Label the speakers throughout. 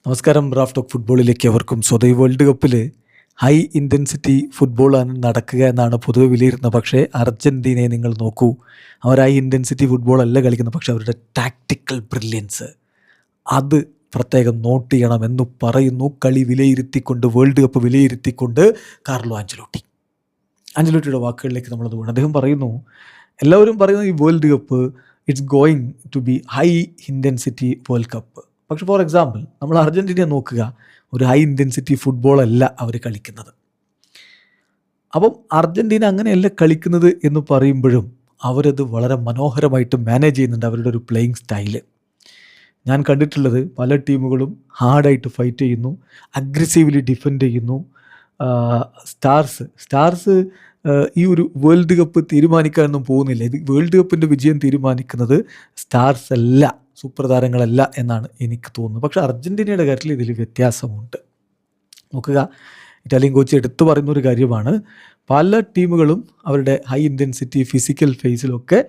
Speaker 1: നമസ്കാരം. Raf talk ഫുട്ബോളിലേക്ക് അവർക്കും സ്വതേ. വേൾഡ് കപ്പിൽ ഹൈ ഇൻറ്റൻസിറ്റി ഫുട്ബോളാണ് നടക്കുക എന്നാണ് പൊതുവെ വിലയിരുത്തുന്നത്. പക്ഷേ അർജൻറ്റീനയെ നിങ്ങൾ നോക്കൂ, അവർ ഹൈ ഇൻറ്റൻസിറ്റി ഫുട്ബോളല്ല കളിക്കുന്നത്. പക്ഷേ അവരുടെ ടാക്റ്റിക്കൽ ബ്രില്യൻസ് അത് പ്രത്യേകം നോട്ട് ചെയ്യണമെന്ന് പറയുന്നു. കളി വിലയിരുത്തിക്കൊണ്ട്, വേൾഡ് കപ്പ് വിലയിരുത്തിക്കൊണ്ട് കാർലോ ആഞ്ചലോട്ടിയുടെ വാക്കുകളിലേക്ക് നമ്മളത് വീണ്. അദ്ദേഹം പറയുന്നു, എല്ലാവരും പറയുന്നത് ഈ world cup it's going to be high intensity world cup. പക്ഷെ ഫോർ എക്സാമ്പിൾ നമ്മൾ അർജൻറ്റീനയെ നോക്കുക, ഒരു ഹൈ ഇൻറ്റൻസിറ്റി ഫുട്ബോളല്ല അവർ കളിക്കുന്നത്. അപ്പം അർജൻറ്റീന അങ്ങനെയല്ല കളിക്കുന്നത് എന്ന് പറയുമ്പോഴും അവരത് വളരെ മനോഹരമായിട്ട് മാനേജ് ചെയ്യുന്നുണ്ട്. അവരുടെ ഒരു പ്ലേയിങ് സ്റ്റൈല് ഞാൻ കണ്ടിട്ടുള്ളത്, പല ടീമുകളും ഹാർഡായിട്ട് ഫൈറ്റ് ചെയ്യുന്നു, അഗ്രസീവ്ലി ഡിഫെൻഡ് ചെയ്യുന്നു. സ്റ്റാർസ് ഈ ഒരു വേൾഡ് കപ്പ് തീരുമാനിക്കാനൊന്നും പോകുന്നില്ല. ഇത് വേൾഡ് കപ്പിൻ്റെ വിജയം തീരുമാനിക്കുന്നത് സ്റ്റാർസ് അല്ല, സൂപ്പർ താരങ്ങളല്ല എന്നാണ് എനിക്ക് തോന്നുന്നത്. പക്ഷേ അർജൻറ്റീനയുടെ കാര്യത്തിൽ ഇതിൽ വ്യത്യാസമുണ്ട്. നോക്കുക, ഇറ്റാലിയൻ കോച്ച് എടുത്തു പറയുന്നൊരു കാര്യമാണ്, പല ടീമുകളും അവരുടെ ഹൈ ഇൻറ്റൻസിറ്റി ഫിസിക്കൽ ഫേസിലൊക്കെ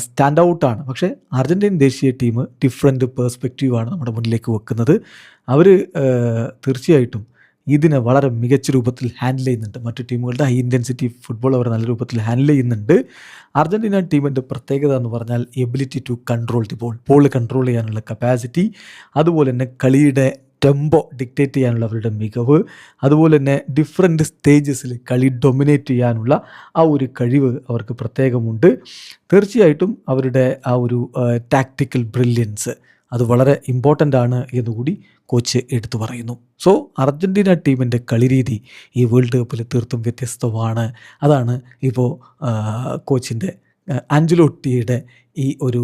Speaker 1: സ്റ്റാൻഡ് ഔട്ടാണ്. പക്ഷേ അർജൻറ്റീൻ ദേശീയ ടീം ഡിഫറെൻറ്റ് പേഴ്സ്പെക്റ്റീവാണ് നമ്മുടെ മുന്നിലേക്ക് വെക്കുന്നത്. അവർ തീർച്ചയായിട്ടും ഇതിനെ വളരെ മികച്ച രൂപത്തിൽ ഹാൻഡിൽ ചെയ്യുന്നുണ്ട്. മറ്റു ടീമുകളുടെ ഹൈ ഇൻറ്റൻസിറ്റി ഫുട്ബോൾ അവർ നല്ല രൂപത്തിൽ ഹാൻഡിൽ ചെയ്യുന്നുണ്ട്. അർജൻറ്റീന ടീമിൻ്റെ പ്രത്യേകത എന്ന് പറഞ്ഞാൽ ability to control the ball control ചെയ്യാനുള്ള കപ്പാസിറ്റി, അതുപോലെ തന്നെ കളിയുടെ ടെമ്പോ ഡിക്റ്റേറ്റ് ചെയ്യാനുള്ള അവരുടെ മികവ്, അതുപോലെ തന്നെ ഡിഫറെൻറ്റ് സ്റ്റേജസിൽ കളി ഡൊമിനേറ്റ് ചെയ്യാനുള്ള ആ ഒരു കഴിവ് അവർക്ക് പ്രത്യേകമുണ്ട്. തീർച്ചയായിട്ടും അവരുടെ ആ ഒരു ടാക്റ്റിക്കൽ ബ്രില്യൻസ് അത് വളരെ ഇമ്പോർട്ടൻ്റ് ആണ് എന്നുകൂടി കോച്ച് എടുത്തു പറയുന്നു. സോ അർജൻറ്റീന ടീമിൻ്റെ കളിരീതി ഈ വേൾഡ് കപ്പിൽ തീർത്തും വ്യത്യസ്തമാണ്. അതാണ് ഇപ്പോൾ കോച്ചിൻ്റെ ആഞ്ചലോട്ടിയുടെ ഈ ഒരു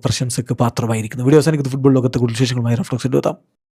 Speaker 1: പ്രശംസയ്ക്ക് പാത്രമായിരിക്കുന്നത്. വീഡിയോ അവസാനിക്കുന്ന ഫുട്ബോൾ ലോകത്തെ കൂടുതൽ വിശേഷങ്ങളുമായി റഫ്ലക്സ് എത്താം.